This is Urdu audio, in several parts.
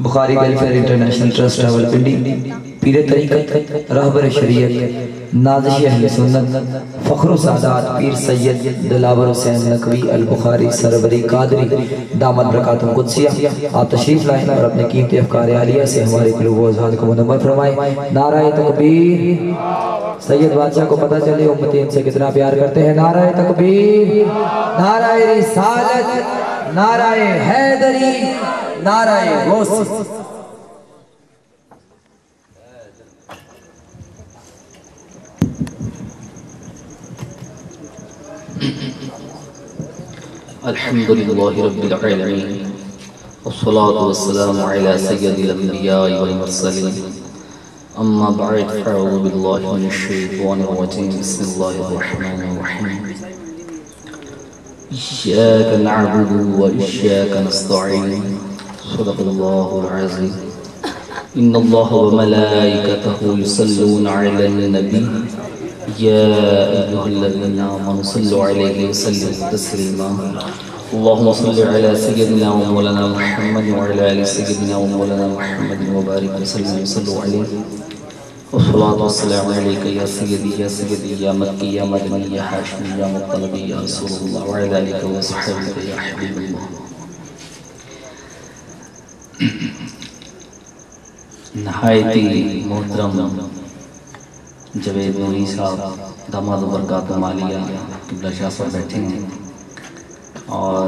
بخاری ویلفیئر انٹرنیشنل ٹرسٹ راولپنڈی، پیر طریقت، رہبر شریعت، نازش اہل سنت، فخر و سعادات پیر سید دلاور حسین نقوی البخاری سربری قادری دامت برکاتہ قدسیہ، آپ تشریف لائیں اور اپنے قیمتی افکار عالیہ سے ہمارے قلوب و اذہان کو منور فرمائیں۔ نعرہ تکبیر! سید بادشاہ کو پتہ چلے امتی ان سے کتنا پیار کرتے ہیں۔ نعرہ تکبیر، نعرہ رسالت، نعرہ حیدری، نعرہ غوث۔ الحمدللہ رب العالمین والصلاة والسلام علی سید الانبیاء والمرسلین، اما بعد فاعوذ باللہ من الشیطان الرجیم، بسم اللہ الرحمن الرحیم۔ إياك نعبد وإياك نستعين، صدق الله العظيم۔ إن الله وملائكته يصلون على النبي يا أيها الذين آمنوا صلوا عليه وسلموا تسليما۔ اللهم صل على سيدنا ومولانا محمد وعلى آل سيدنا ومولانا محمد وبارك وسلم وصلوا عليه، والصلاة والسلام عليك يا سيدي يا سيدي يا مكي يا مدني يا حاشمي يا مطلبي يا رسول الله وعلى آلك وصحبك يا حبيب الله۔ نہایتی محترم جوید نوری صاحب داماد برکات مالیہ قبلہ شاہ صاحب بیٹھے ہیں، اور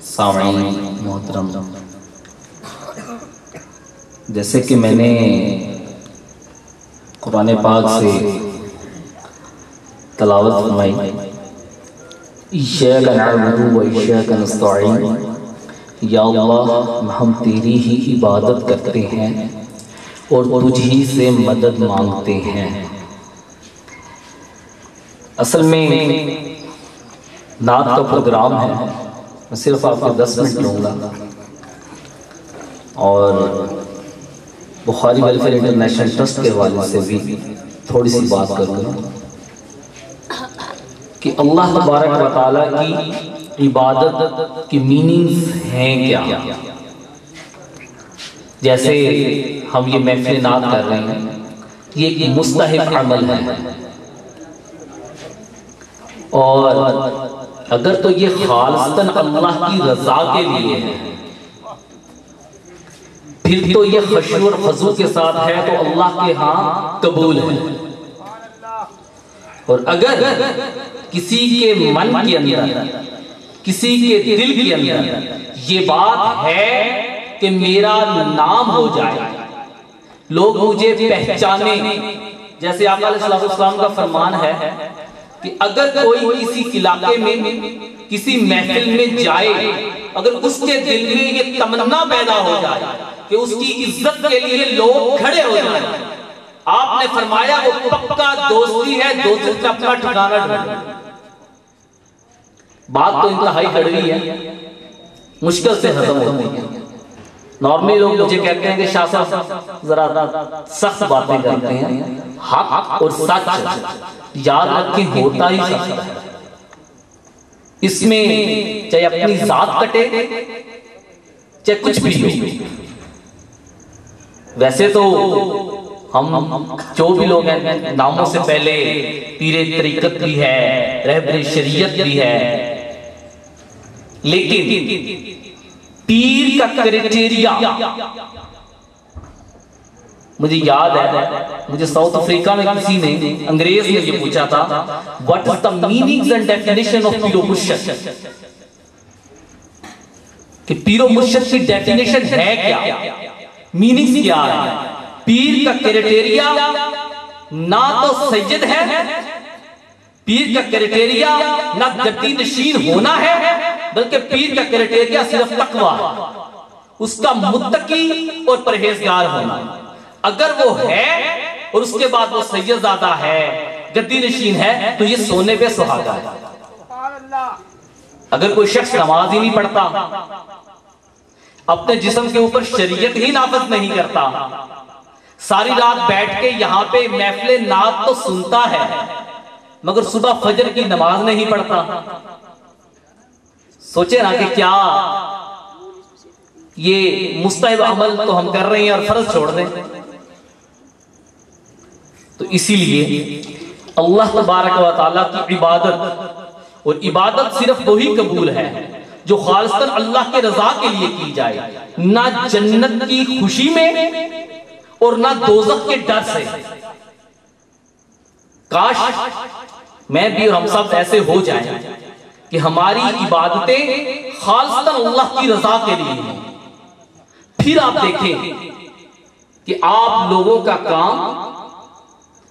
سامعین محترم، جیسے کہ میں نے قرآن پاک سے تلاوت فرمائی، ایاک نعبد و ایاک نستعین، یا اللہ ہم تیری ہی عبادت کرتے ہیں اور تجھ ہی سے مدد مانگتے ہیں۔ اصل میں نعت کا پروگرام ہے، میں صرف آپ کو 10 منٹ لوں گا اور بخاری ویلفیئر انٹرنیشنل ٹرسٹ کے حوالے سے بھی تھوڑی سی بات کروں گا کہ اللہ تبارک و تعالیٰ کی عبادت کی میننگز ہیں کیا۔ جیسے ہم یہ محفل نعت کر رہے ہیں، یہ ایک مستحب عمل ہے، اور اگر تو یہ خالصتاً اللہ کی رضا کے لیے ہے، پھر تو یہ خشوع اور خضوع کے ساتھ ہے تو اللہ کے ہاں قبول ہے۔ اور اگر کسی کے من کے اندر، کسی کے دل کے اندر یہ بات ہے کہ میرا نام ہو جائے، لوگ مجھے پہچانے، جیسے آقا علیہ السلام کا فرمان ہے کہ اگر کوئی کسی علاقے میں کسی محفل میں جائے، اگر اس کے دل میں یہ تمنا پیدا ہو جائے کہ اس کی عزت کے لیے لوگ کھڑے ہو جائیں، آپ نے فرمایا وہ پکا دوستی ہے، دوست کا اپنا ٹھکانہ ڈھونڈے۔ بات تو انتہائی کڑوی ہے، مشکل سے ہضم ہوتی ہے۔ نارملی لوگ مجھے کہتے ہیں کہ شاہ صاحب ذرا سخت باتیں کرتے ہیں، حق اور سچ یاد رکھیں ہوتا ہی سخت ہے۔ اس میں چاہے اپنی ذات کٹے چاہے کچھ بھی ہو۔ ویسے تو ہم جو بھی لوگ ہیں ناموں سے پہلے پیر طریقت بھی ہے، رہبر شریعت بھی ہے، لیکن پیر کا کرائٹیریا مجھے یاد ہے، مجھے ساؤتھ افریقہ میں کسی نے انگریز نے یہ پوچھا تھا what is the meanings and definition of پیر و مرشد، کہ پیر و مرشد کی ڈیفینیشن ہے کیا، میننگز کیا ہے۔ پیر کا کرائٹیریا نہ تو سید ہے، پیر کا کرائٹیریا نہ گدی نشین ہونا ہے، بلکہ پیر کا کرائٹیریا صرف تقویٰ ہے، اس کا متقی اور پرہیزگار ہونا۔ اگر وہ ہے اور اس کے بعد وہ سید زادہ ہے، گدی نشین ہے، تو یہ سونے پہ سہاگا ہے۔ اگر کوئی شخص نماز ہی نہیں پڑھتا، اپنے جسم کے اوپر شریعت ہی نافذ نہیں کرتا، ساری رات بیٹھ کے یہاں پہ محفل نعت تو سنتا ہے مگر صبح فجر کی نماز نہیں پڑھتا، سوچے نا کہ یہ مستحب عمل تو ہم کر رہے ہیں اور فرض چھوڑ دیں. تو اسی لیے اللہ تبارک و تعالیٰ کی عبادت، اور عبادت صرف وہی قبول ہے جو خالصاً اللہ کے رضا کے لیے کی جائے، نہ جنت کی خوشی میں اور نہ دوزخ کے ڈر سے. کاش میں بھی اور ہم سب ایسے ہو جائیں کہ ہماری عبادتیں خالصاً اللہ کی رضا کے لیے ہیں. پھر آپ دیکھیں کہ آپ لوگوں کا کام،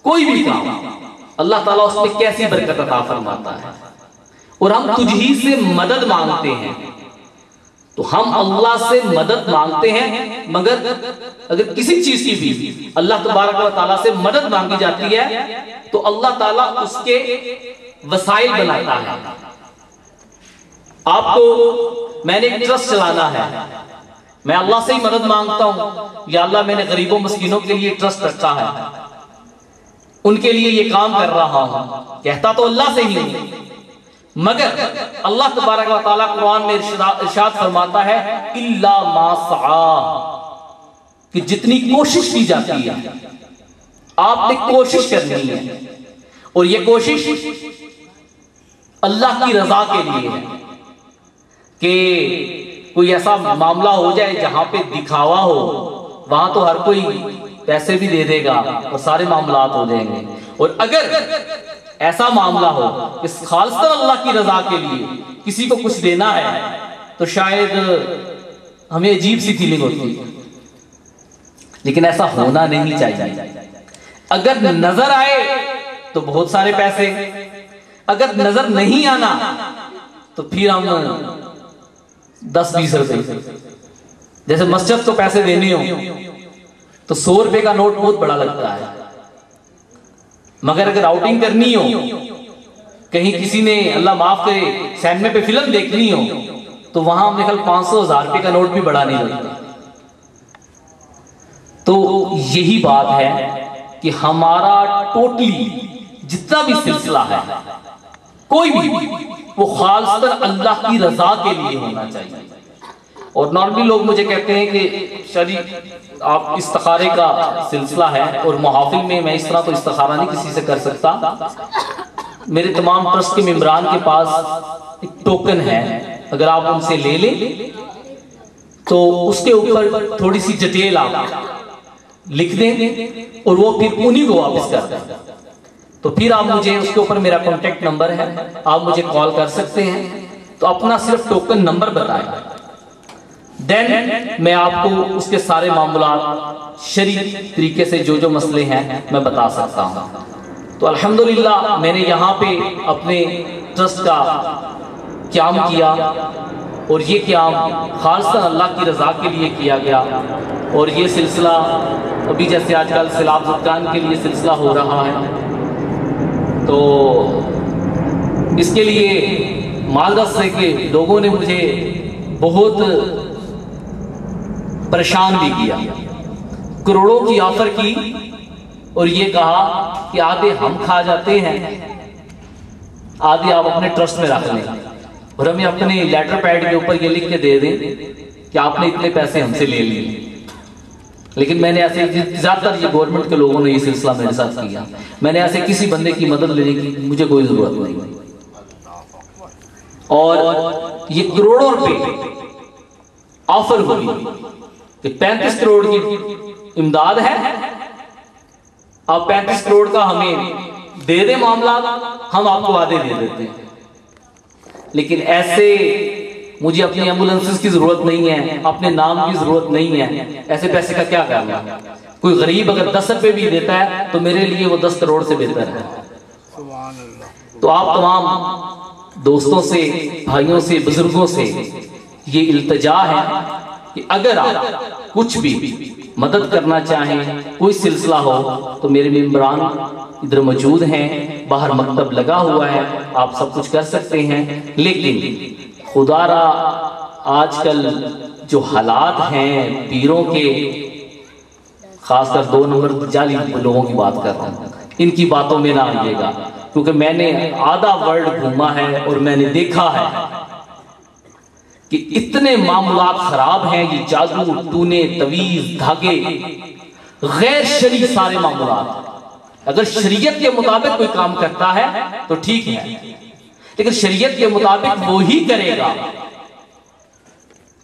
کوئی بھی کام، اللہ تعالیٰ اس میں کیسی برکت عطا فرماتا ہے. اور ہم تجھ ہی سے مدد مانگتے ہیں. تو ہم اللہ سے مدد مانگتے ہیں، مگر اگر کسی چیز کی بھی اللہ تبارک و تعالیٰ سے مدد مانگی جاتی ہے تو اللہ تعالیٰ اس کے وسائل بناتا ہے. آپ کو میں نے ایک ٹرسٹ چلانا ہے، میں اللہ سے ہی مدد مانگتا ہوں، یا اللہ میں نے غریبوں مسکینوں کے لیے ٹرسٹ رکھا ہے، ان کے لیے یہ کام کر رہا ہوں. کہتا تو اللہ سے ہی ہوں، مگر اللہ تبارک و تعالیٰ قرآن میں ارشاد فرماتا ہے اِلَّا مَا سَعَى، کہ جتنی کوشش کی جاتی ہے آپ نے کوشش کرنی ہے، اور یہ کوشش اللہ کی رضا کے لیے ہے. کہ کوئی ایسا معاملہ ہو جائے جہاں پہ دکھاوا ہو، وہاں تو ہر کوئی پیسے بھی دے دے گا اور سارے معاملات ہو جائیں گے. اور اگر ایسا معاملہ ہو کہ خالصاً اللہ کی رضا کے لیے کسی کو کچھ دینا ہے تو شاید ہمیں عجیب سی فیلنگ ہوتی ہے، لیکن ایسا ہونا نہیں چاہیے. اگر نظر آئے تو بہت سارے پیسے، اگر نظر نہیں آنا تو پھر ہم 10-20 روپے، جیسے مسجد کو پیسے دینے ہوں تو 100 روپے کا نوٹ بہت بڑا لگتا ہے، مگر اگر آؤٹنگ کرنی ہو، کہیں کسی نے اللہ معاف کرے سینما پہ فلم دیکھنی ہو تو وہاں میرے خیال 500-1000 روپے کا نوٹ بھی بڑا نہیں لگتا. تو یہی بات ہے کہ ہمارا ٹوٹلی جتنا بھی سلسلہ ہے کوئی بھی وہ خالصاً اللہ کی رضا کے لیے ہونا چاہیے. اور نارملی لوگ مجھے کہتے ہیں کہ شریف آپ استخارے کا سلسلہ ہے، اور محافل میں میں اس طرح تو استخارہ نہیں کسی سے کر سکتا. میرے تمام ٹرسٹ کے ممبران کے پاس ایک ٹوکن ہے، اگر آپ ان سے لے لیں تو اس کے اوپر تھوڑی سی ڈیٹیل آپ لکھ دیں اور وہ پھر انہی کو واپس کر دیں. تو پھر آپ مجھے اس کے اوپر میرا کانٹیکٹ نمبر ہے، آپ مجھے کال کر سکتے ہیں. تو اپنا صرف ٹوکن نمبر بتائیں، دین میں آپ کو اس کے سارے معاملات شرعی طریقے سے جو مسئلے ہیں میں بتا سکتا ہوں. تو الحمدللہ میں نے یہاں پہ اپنے ٹرسٹ کا قیام کیا، اور یہ قیام خالصاً اللہ کی رضا کے لیے کیا گیا. اور یہ سلسلہ ابھی جیسے آج کل سیلاب زدگان کے لیے سلسلہ ہو رہا ہے، تو اس کے لیے معذرت سے کہ لوگوں نے مجھے بہت پریشان بھی کیا، کروڑوں کی آفر کی، اور یہ کہا کہ آدھے ہم کھا جاتے ہیں، آدھے آپ اپنے ٹرسٹ میں رکھ لیں، اور ہمیں اپنے لیٹر پیڈ کے اوپر یہ لکھ کے دے دیں کہ آپ نے اتنے پیسے ہم سے لے لیے. لیکن میں نے ایسے زیادہ تر یہ گورنمنٹ کے لوگوں نے یہ سلسلہ میرے ساتھ کیا. میں نے ایسے کسی بندے کی مدد لینے کی مجھے کوئی ضرورت نہیں. اور یہ کروڑوں روپے آفر ہوئی کہ 35 کروڑ کی امداد ہے، آپ 35 کروڑ کا ہمیں دے دیں معاملات، ہم آپ کو آدھے دے دیتے ہیں. لیکن ایسے مجھے اپنی ایمبولنسز کی ضرورت نہیں ہے، اپنے نام کی ضرورت نہیں ہے، ایسے پیسے کا کیا کرنا. کوئی غریب اگر 10 روپے بھی دیتا ہے تو میرے لیے وہ 10 کروڑ سے بہتر ہے. تو آپ تمام دوستوں سے، بھائیوں سے، بزرگوں سے یہ التجا ہے کہ اگر آپ کچھ بھی مدد کرنا چاہیں، کوئی سلسلہ ہو، تو میرے ممبران ادھر موجود ہیں، باہر مکتب لگا ہوا ہے، آپ سب کچھ کر سکتے ہیں. لیکن خدا را آج کل جو حالات ہیں پیروں کے، خاص کر 2 نمبر جعلی لوگوں کی بات کر رہا ہوں، ان کی باتوں میں نہ آئیے گا، کیونکہ میں نے آدھا ورلڈ گھوما ہے اور میں نے دیکھا ہے کہ اتنے معاملات خراب ہیں، یہ جادو، ٹونے، تویز، دھاگے، غیر شرعی سارے معاملات۔ اگر شریعت کے مطابق کوئی کام کرتا ہے تو ٹھیک ہے، لیکن شریعت کے مطابق وہی کرے گا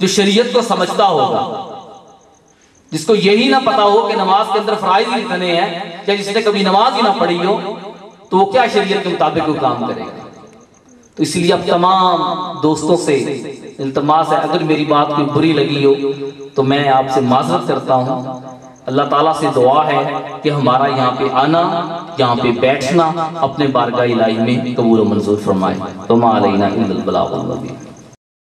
جو شریعت کو سمجھتا ہوگا، جس کو یہی نہ پتا ہو کہ نماز کے اندر فرائض ہی اتنے ہیں، یا جس نے کبھی نماز ہی نہ پڑھی ہو، تو وہ کیا شریعت کے مطابق کوئی کام کرے گا۔ تو اس لیے اب تمام دوستوں سے التماس ہے، اگر میری بات کوئی بری لگی ہو تو میں آپ سے معذرت کرتا ہوں۔ اللہ تعالیٰ سے دعا ہے کہ ہمارا یہاں پہ آنا، یہاں پہ بیٹھنا اپنے بارگاہ الہی میں قبول و منظور فرمائے۔ وما علینا الا البلاغ المبین۔